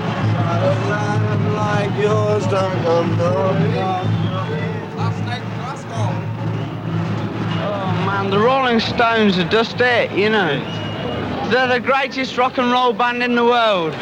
on. Like yours don't come Oh man, the Rolling Stones are just it, you know. They're the greatest rock and roll band in the world.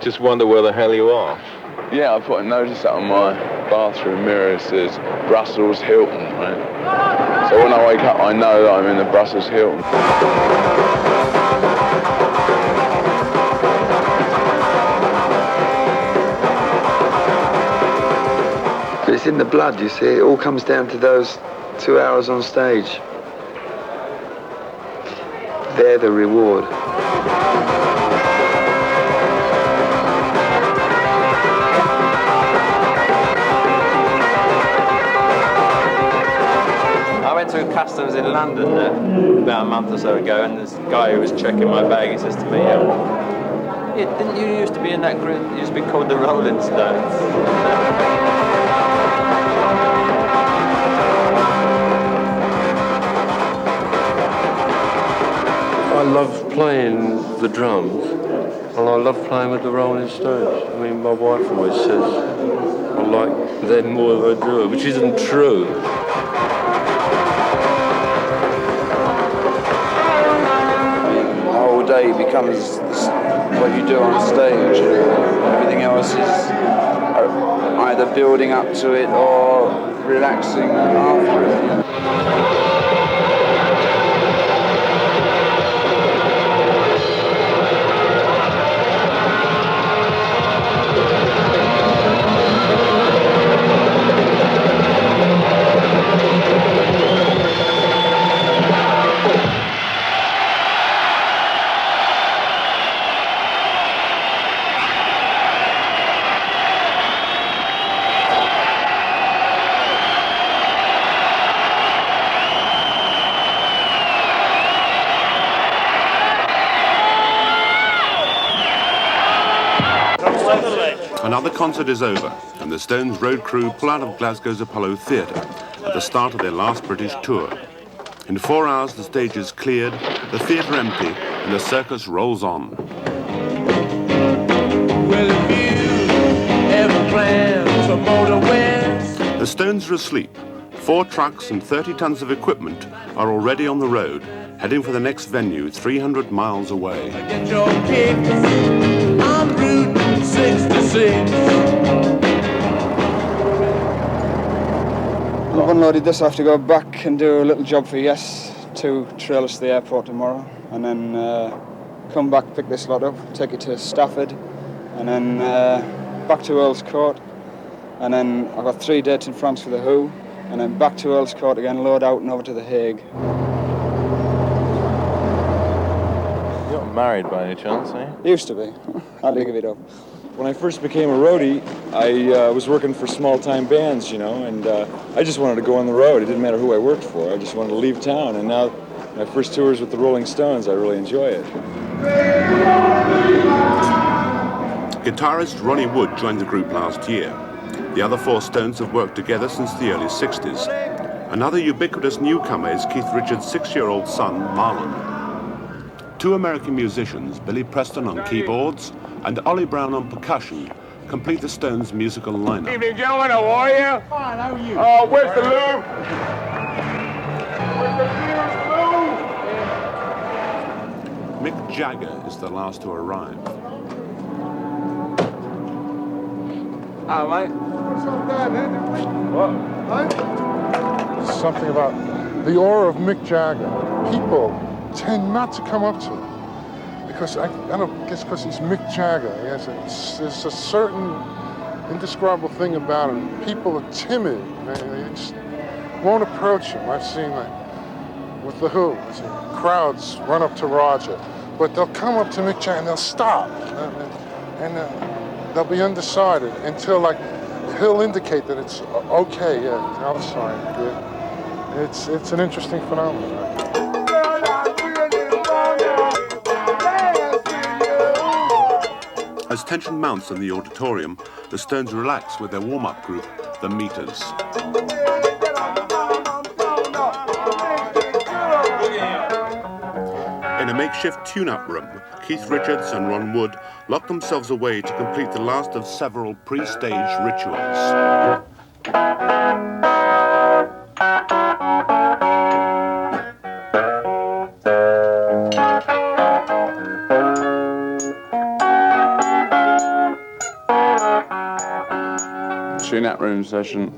Just wonder where the hell you are. Yeah, I put a notice out on my bathroom mirror. It says Brussels Hilton, right? So when I wake up, I know that I'm in the Brussels Hilton. It's in the blood, you see. It all comes down to those 2 hours on stage. They're the reward. To customs in London about a month or so ago, and this guy who was checking my bag, he says to me, yeah, didn't you used to be in that group? You used to be called the Rolling Stones. I love playing the drums, and I love playing with the Rolling Stones. I mean, my wife always says I like them more than I do, which isn't true. Day becomes what you do on stage. Everything else is either building up to it or relaxing after it. Another concert is over, and the Stones road crew pull out of Glasgow's Apollo Theatre at the start of their last British tour. In 4 hours, the stage is cleared, the theatre empty, and the circus rolls on. Well, if you ever plan to motor west. The Stones are asleep. 4 trucks and 30 tons of equipment are already on the road, heading for the next venue 300 miles away. Get your kicks on Route 66. I've unloaded this. I have to go back and do a little job for Yes to trail us to the airport tomorrow, and then come back, pick this lot up, take it to Stafford, and then back to Earl's Court, and then I've got 3 dates in France for the Who, and then back to Earl's Court again, load out and over to The Hague. You're not married by any chance, eh? Used to be. I had to give it up. When I first became a roadie, I was working for small-time bands, you know, and I just wanted to go on the road. It didn't matter who I worked for. I just wanted to leave town, and now my first tours with the Rolling Stones, I really enjoy it. Guitarist Ronnie Wood joined the group last year. The other 4 Stones have worked together since the early 60s. Another ubiquitous newcomer is Keith Richards' 6-year-old son, Marlon. 2 American musicians, Billy Preston on keyboards and Ollie Brown on percussion, complete the Stones' musical lineup. Evening, gentlemen, how are you? Fine, how are you? Oh, where's the loo? Where's the nearest loo? Mick Jagger is the last to arrive. Ah, mate. What's up there, man? What? Huh? Something about the aura of Mick Jagger. People tend not to come up to him because I don't guess because he's Mick Jagger. There's a certain indescribable thing about him. People are timid. They just won't approach him. I've seen like with the Who, crowds run up to Roger, but they'll come up to Mick Jagger and they'll stop, and they'll be undecided until like he'll indicate that it's okay. Yeah, I'm sorry. Yeah, it's an interesting phenomenon. As tension mounts in the auditorium, the Stones relax with their warm-up group, the Meters. In a makeshift tune-up room, Keith Richards and Ron Wood lock themselves away to complete the last of several pre-stage rituals. Tune-up room session.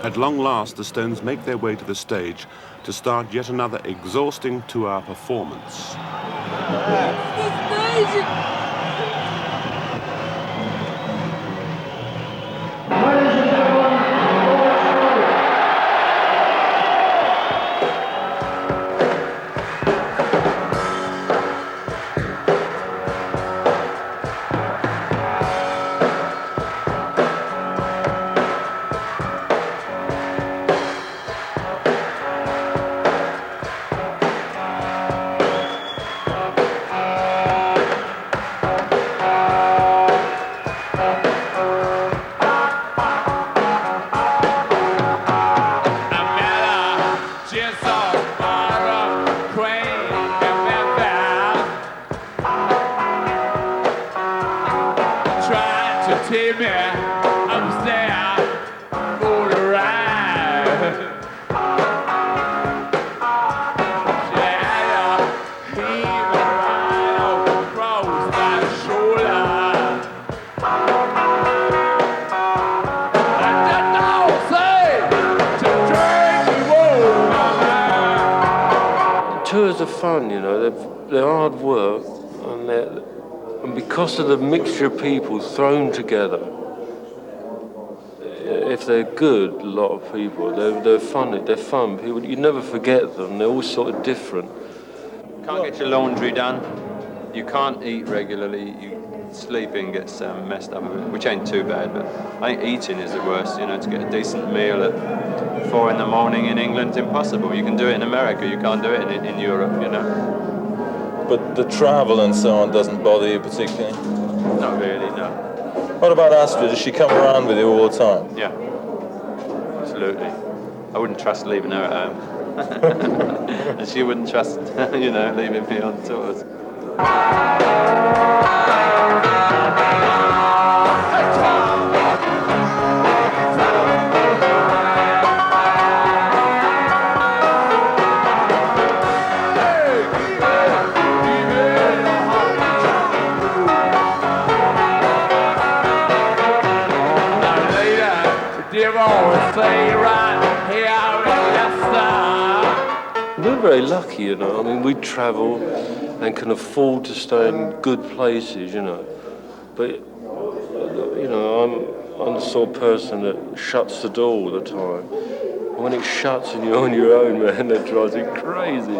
At long last, the Stones make their way to the stage to start yet another exhausting 2-hour performance. Tours are fun, you know, they're hard work, and because of the mixture of people thrown together, if they're good, a lot of people, they're fun. People, you never forget them, they're all sort of different. Can't get your laundry done, you can't eat regularly, sleeping gets messed up a bit, which ain't too bad, but I think eating is the worst, you know, to get a decent meal at 4 in the morning in England's impossible. You can do it in America, you can't do it in Europe, you know. But the travel and so on doesn't bother you particularly? Not really, no. What about Astrid? Does she come around with you all the time? Yeah, absolutely. I wouldn't trust leaving her at home. And she wouldn't trust, you know, leaving me on tours. We're very lucky, you know. I mean, we travel and can afford to stay in good places, you know. But, you know, I'm the sort of person that shuts the door all the time. And when it shuts and you're on your own, man, that drives me crazy.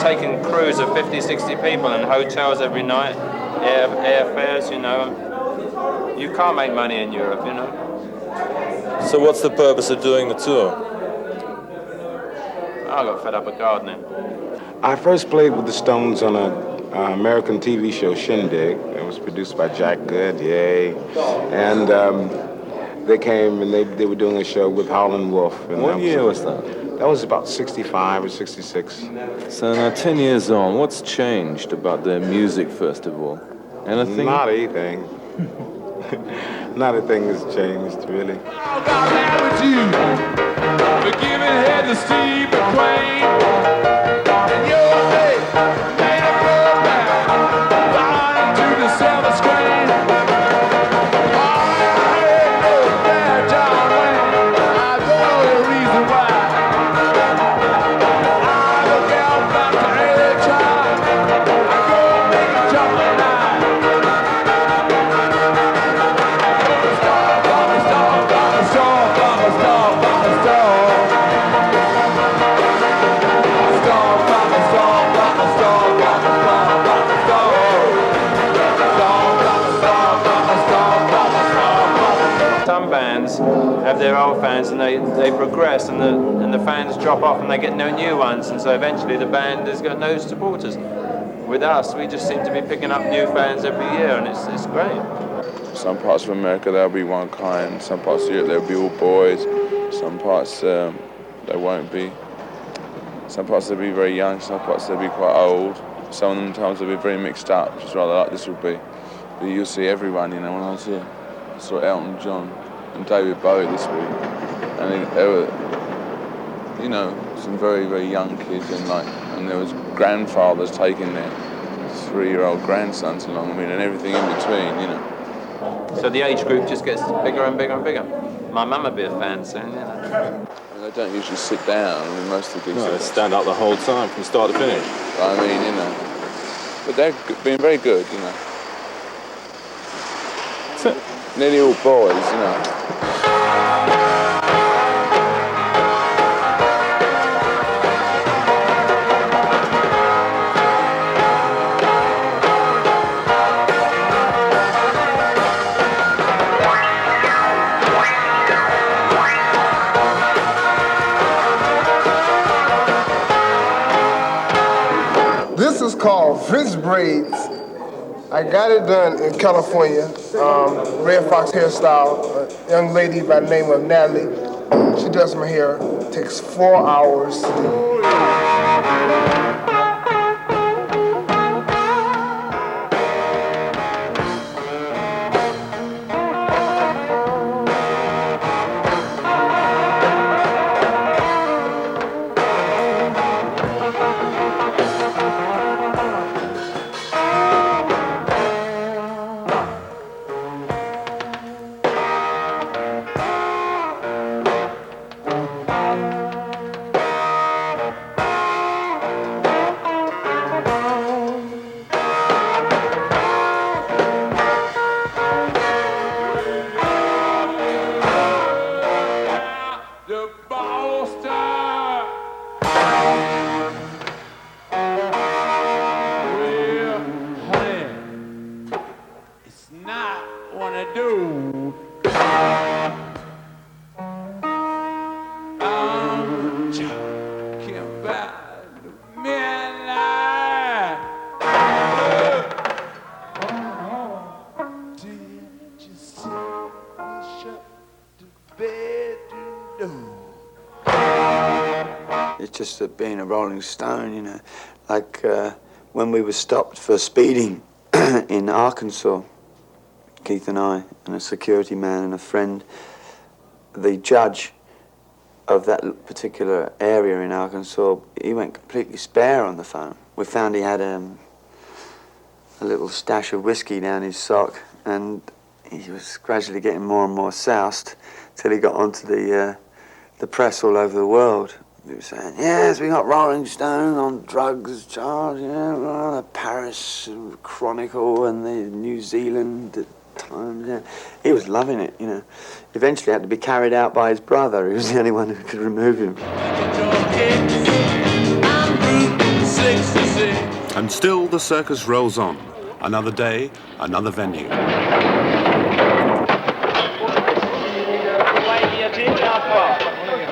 Taking crews of 50, 60 people in hotels every night, airfares, you know. You can't make money in Europe, you know. So what's the purpose of doing the tour? I got fed up with gardening. I first played with the Stones on an American TV show, Shindig. It was produced by Jack Good, yay. And they came and they were doing a show with Howlin' Wolf. And What year was that? That was about 65 or 66. So now 10 years on, what's changed about their music, first of all? Anything? Not anything. Not a thing has changed, really. Have their old fans and they progress and the fans drop off and they get no new ones, and so eventually the band has got no supporters. With us, we just seem to be picking up new fans every year, and it's great. Some parts of America there'll be one kind, some parts of Europe there'll be all boys, some parts there won't be. Some parts they'll be very young, some parts they'll be quite old. Some of them times they'll be very mixed up, just rather like this will be. But you'll see everyone, you know, when I was here. I saw Elton John and David Bowie this week, and they were, you know, some very, very young kids, and there was grandfathers taking their 3-year-old grandsons along, I mean, and everything in between, you know. So the age group just gets bigger and bigger and bigger. My mum would be a fan soon, you know. They don't usually sit down, I mean, most of the gigs. No, they stand up the whole time from start to finish. I mean, you know, but they're being very good, you know. Nearly all boys, you know. This is called French braids. I got it done in California, Red Fox hairstyle. A young lady by the name of Natalie. She does my hair. It takes 4 hours to do. It's just that being a Rolling Stone, you know, like when we were stopped for speeding in Arkansas, Keith and I, and a security man and a friend, the judge of that particular area in Arkansas, he went completely spare on the phone. We found he had a little stash of whiskey down his sock, and he was gradually getting more and more soused till he got onto the press all over the world. He was saying, yes, we got Rolling Stone on drugs charge, you know, the Paris Chronicle and the New Zealand Times, yeah. He was loving it, you know. Eventually had to be carried out by his brother, who was the only one who could remove him. And still the circus rolls on. Another day, another venue.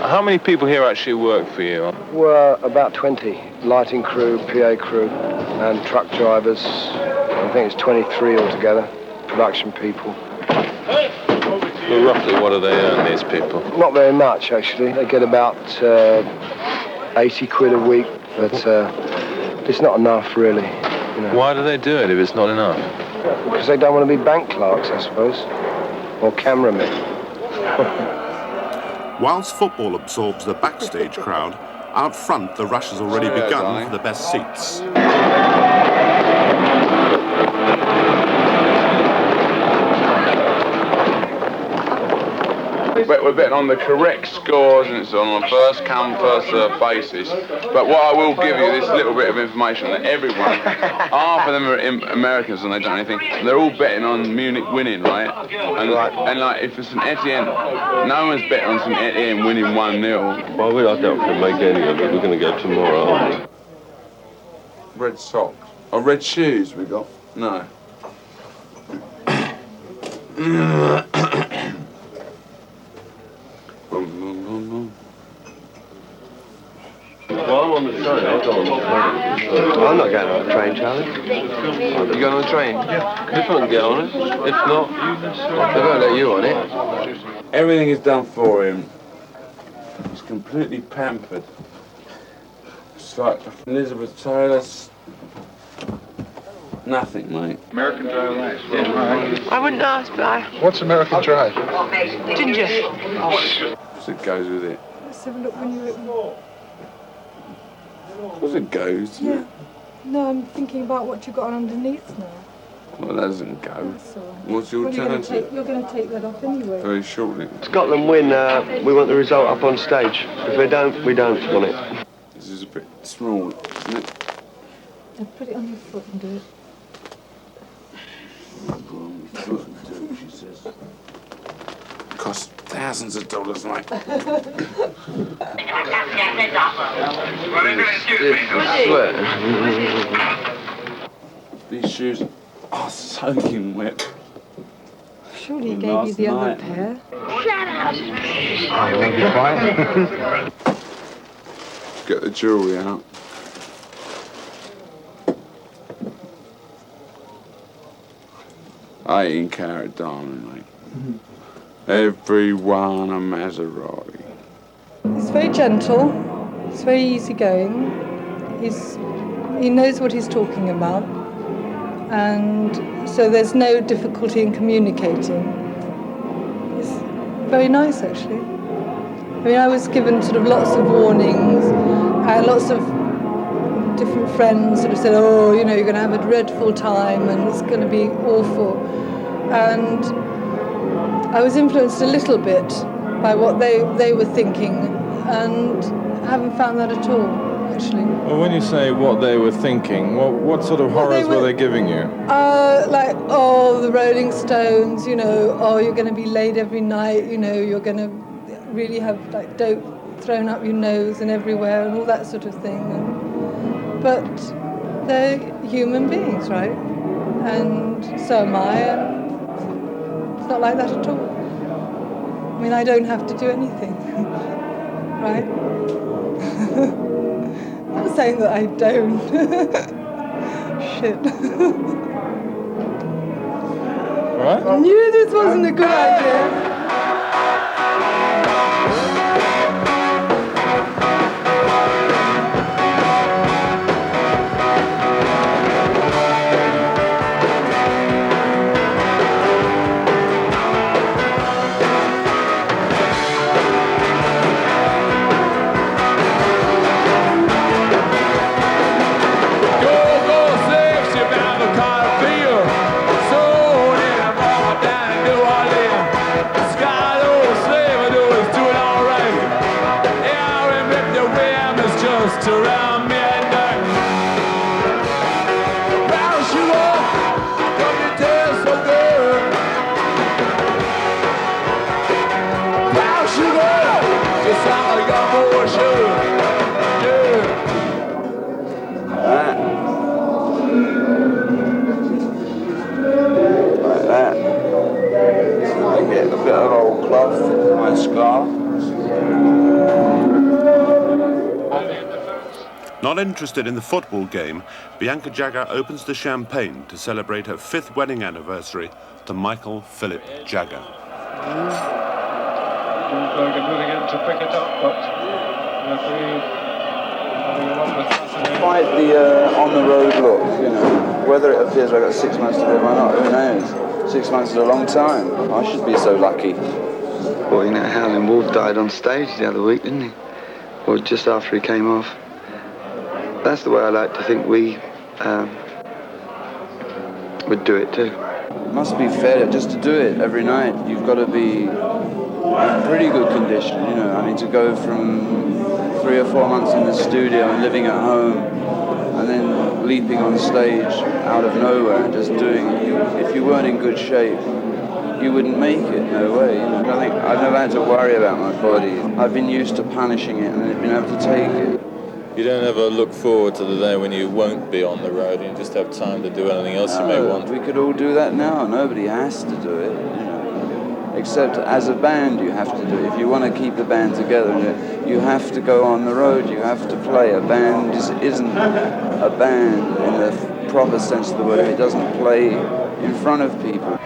I How many people here actually work for you? We're about 20. Lighting crew, PA crew, and truck drivers. I think it's 23 altogether. Production people. Well, roughly what do they earn, these people? Not very much, actually. They get about 80 quid a week, but it's not enough, really. You know. Why do they do it if it's not enough? Because they don't want to be bank clerks, I suppose, or cameramen. Whilst football absorbs the backstage crowd, out front the rush has already begun for the best seats. We're betting on the correct scores, and it's on a first come, first served basis. But what I will give you this little bit of information that everyone, half of them are Americans and they don't know anything. They're all betting on Munich winning, right? And like if it's St Etienne, no one's betting on St Etienne winning 1-0. Well, I doubt we can make any of it. We're going to go tomorrow, aren't we? Red socks. Oh, red shoes we got? No. Well, I'm on the train. I'll go on the train. I'm not going on a train, Charlie. You going on a train? Yeah. If I can get on it. If not, they're going to let you on it. Everything is done for him. He's completely pampered. It's like Elizabeth Taylor's. Nothing, mate. American Dry Ice. Yeah. I wouldn't ask, but I... What's American Dry? Ginger. So it goes with it. Let's have a look when you... Of course it goes. Yeah. No, I'm thinking about what you've got on underneath now. Well, that doesn't go. What's your alternative? You're going to take that off anyway. Very shortly. Scotland win, we want the result up on stage. If they don't, we don't want it. This is a bit small, isn't it? Yeah, put it on your foot and do it. She says. Costs thousands of dollars, mate. These shoes are soaking wet. Surely he gave you the other pair. Shut up! I'll be quiet. Get the jewellery out. $18-carat diamond, mate. Everyone a Maserati. He's very gentle. He's very easygoing. He knows what he's talking about, and so there's no difficulty in communicating. He's very nice, actually. I mean, I was given sort of lots of warnings, and lots of different friends sort of said, oh, you know, you're going to have a dreadful time and it's going to be awful. And I was influenced a little bit by what they were thinking, and I haven't found that at all, actually. Well, when you say what they were thinking, what sort of horrors were they giving you? Like, oh, the Rolling Stones, you know, oh, you're going to be late every night, you know, you're going to really have like dope thrown up your nose and everywhere and all that sort of thing. But they're human beings, right? And so am I, and it's not like that at all. I mean, I don't have to do anything, right? I'm not saying that I don't. Shit. Right? I knew this wasn't a good idea. Around midnight, round you up, come your tail so good. Round you up, just how a young boy should. Like that. I get a bit of old cloth, my scarf. Not interested in the football game, Bianca Jagger opens the champagne to celebrate her 5th wedding anniversary to Michael Philip Jagger. To pick it up, but Quite the on-the-road look, you know. Whether it appears I've got 6 months to live or not, who knows? 6 months is a long time. I should be so lucky. Well, you know, Howlin' Wolf died on stage the other week, didn't he? Or just after he came off. That's the way I like to think we would do it too. It must be fair just to do it every night. You've got to be in pretty good condition, you know. I mean, to go from 3 or 4 months in the studio and living at home and then leaping on stage out of nowhere and just doing it. If you weren't in good shape, you wouldn't make it, no way. You know, I think I've never had to worry about my body. I've been used to punishing it and been able to take it. You don't ever look forward to the day when you won't be on the road and you just have time to do anything else you may want. We could all do that now. Nobody has to do it, you know. Except as a band you have to do it. If you want to keep the band together, you have to go on the road, you have to play. A band isn't a band in the proper sense of the word if it doesn't play in front of people.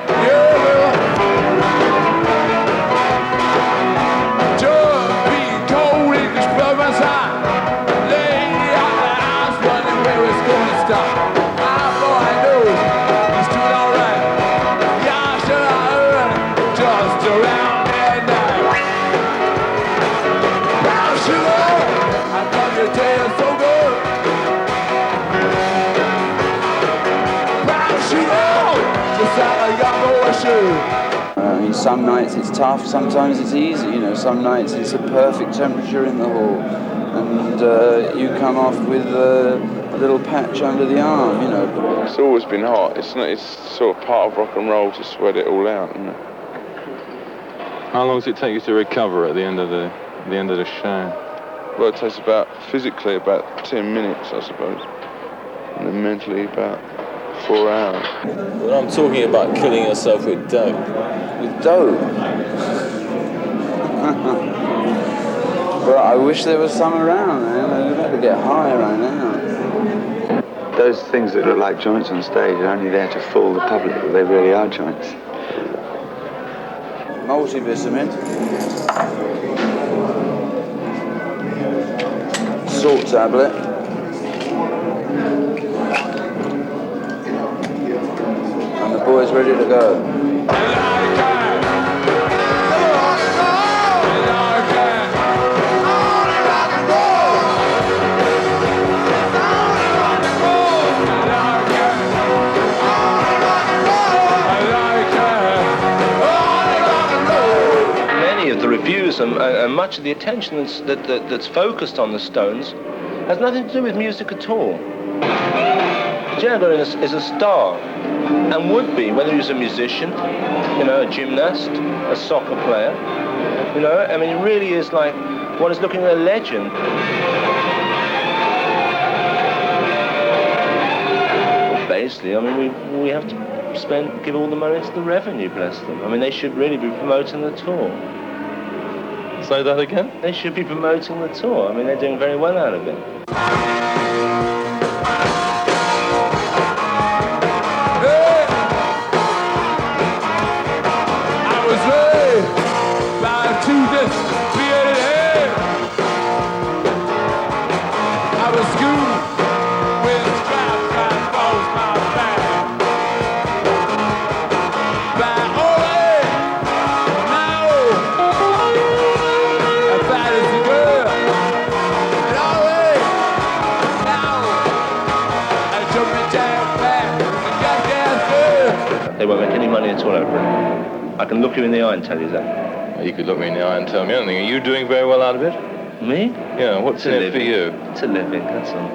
I mean, some nights it's tough, sometimes it's easy, you know, some nights it's a perfect temperature in the hall and you come off with a little patch under the arm, you know. It's always been hot. It's sort of part of rock and roll to sweat it all out, isn't it? How long does it take you to recover at the end of the show? Well, it takes physically about 10 minutes, I suppose, and then mentally about 4 hours. Well, I'm talking about killing yourself with dope. With dope? Well, I wish there was some around, man. We'd have to get high right now. Those things that look like joints on stage are only there to fool the public, but they really are joints. Multivitamin. Salt tablet. And the boy's ready to go. Reviews and much of the attention that's focused on the Stones has nothing to do with music at all. Jagger is a star and would be, whether he's a musician, you know, a gymnast, a soccer player, you know, I mean, he really is like one is looking at a legend. Well, basically, I mean, we have to give all the money to the revenue, bless them. I mean, they should really be promoting the tour. Say that again? They should be promoting the tour. I mean, they're doing very well out of it. I was raised by two disappeared heads. I was schooled with straps that across my back. By Ollie, now, as bad as a girl. And Ollie, now, I jumping jack back and got gas girl. They won't make any money at all over it. I can look you in the eye and tell you that. You could look me in the eye and tell me anything. Are you doing very well out of it? Me? Yeah, what's in it for you? It's a living, that's all.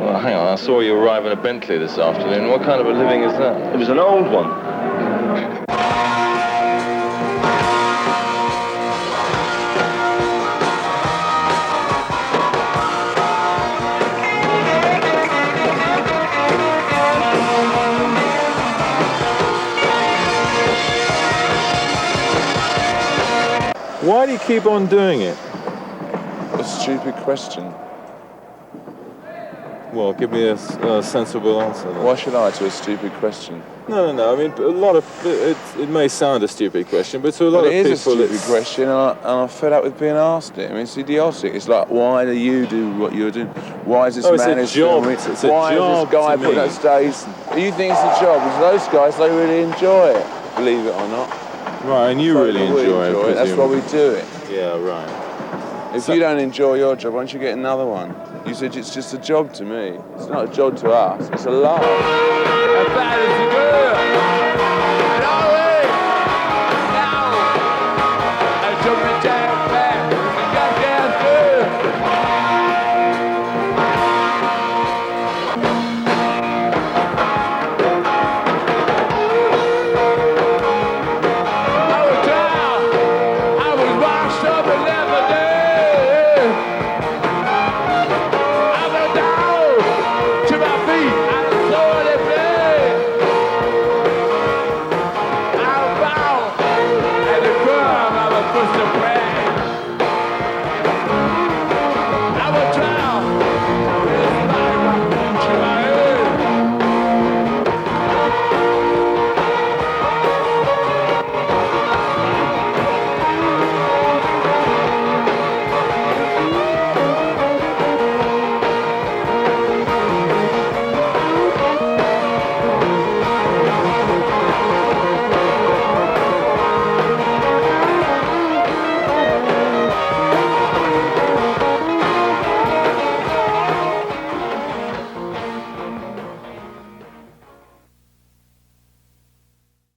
Well, hang on, I saw you arrive in a Bentley this afternoon. What kind of a living is that? It was an old one. Why do you keep on doing it? A stupid question. Well, give me a sensible answer. Then. Why should I to a stupid question? No. I mean, a lot of it may sound a stupid question, but to a lot of people, it is a stupid question, and I'm fed up with being asked it. I mean, it's idiotic. It's like, why do you do what you're doing? Why is this man it's a job. It's a why job is this guy to putting me. that stage? You think it's a job? Because those guys, they really enjoy it, believe it or not. Right, and you really enjoy it. That's why we do it. Yeah, right. If you don't enjoy your job, why don't you get another one? You said it's just a job to me. It's not a job to us. It's a love. As bad as you do.